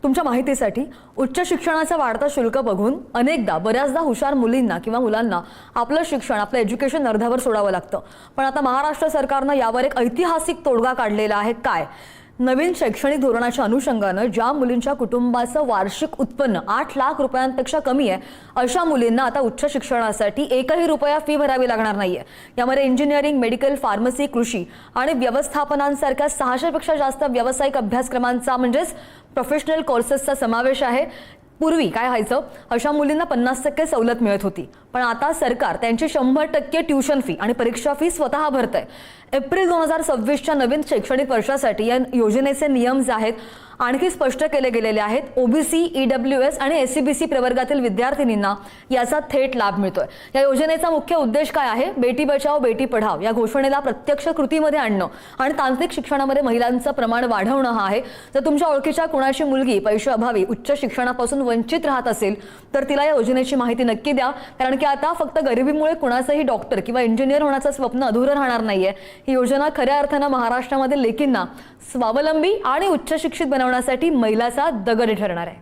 तुमच्या माहितीसाठी उच्च शिक्षणाचं वाढतं शुल्क बघून अनेकदा बऱ्याचदा हुशार मुलींना किंवा मुलांना आपलं शिक्षण आपलं एज्युकेशन अर्ध्यावर सोडावं लागतं। पण आता महाराष्ट्र सरकारनं यावर एक ऐतिहासिक तोडगा काढलेला आहे। काय? नवीन शैक्षणिक धोरणाच्या अनुषंगानं ज्या मुलींच्या कुटुंबाचं वार्षिक उत्पन्न 8 लाख रुपयांपेक्षा कमी आहे अशा मुलींना आता उच्च शिक्षणासाठी एकही रुपया फी भरावी लागणार नाहीये। यामध्ये इंजिनिअरिंग, मेडिकल, फार्मसी, कृषी आणि व्यवस्थापनांसारख्या 600 पेक्षा जास्त व्यावसायिक अभ्यासक्रमांचा म्हणजेच प्रोफेशनल कोर्सेसचा समावेश आहे। पूर्वी काय व्हायचं, अशा मुलींना 50% सवलत मिळत होती, पण आता सरकार त्यांची 100% ट्यूशन फी आणि परीक्षा फी स्वतः भरतंय। एप्रिल 2026च्या नवीन शैक्षणिक वर्षासाठी या योजनेचे नियम जे आहेत आणखी स्पष्ट केले गेलेले आहेत। ओबीसी, ईडब्ल्यूएस आणि एससीबीसी प्रवर्गातील विद्यार्थिनींना याचा थेट लाभ मिळतोय। या योजनेचा मुख्य उद्देश काय आहे? बेटी बचाओ बेटी पढाओ या घोषणेला प्रत्यक्ष कृतीमध्ये आणणं आणि तांत्रिक शिक्षणामध्ये महिलांचं प्रमाण वाढवणं हा आहे। जर तुमच्या ओळखीच्या कुणाची मुलगी पैशाअभावी उच्च शिक्षणापासून वंचित राहत असेल तर तिला या योजनेची माहिती नक्की द्या, कारण की आता फक्त गरिबीमुळे कुणाचंही डॉक्टर किंवा इंजिनियर होण्याचं स्वप्न अधुरं राहणार नाहीये। ही योजना खऱ्या अर्थानं महाराष्ट्रामध्ये लेकींना स्वावलंबी आणि उच्च शिक्षित बनवण्यासाठी मैलाचा दगड ठरणार आहे।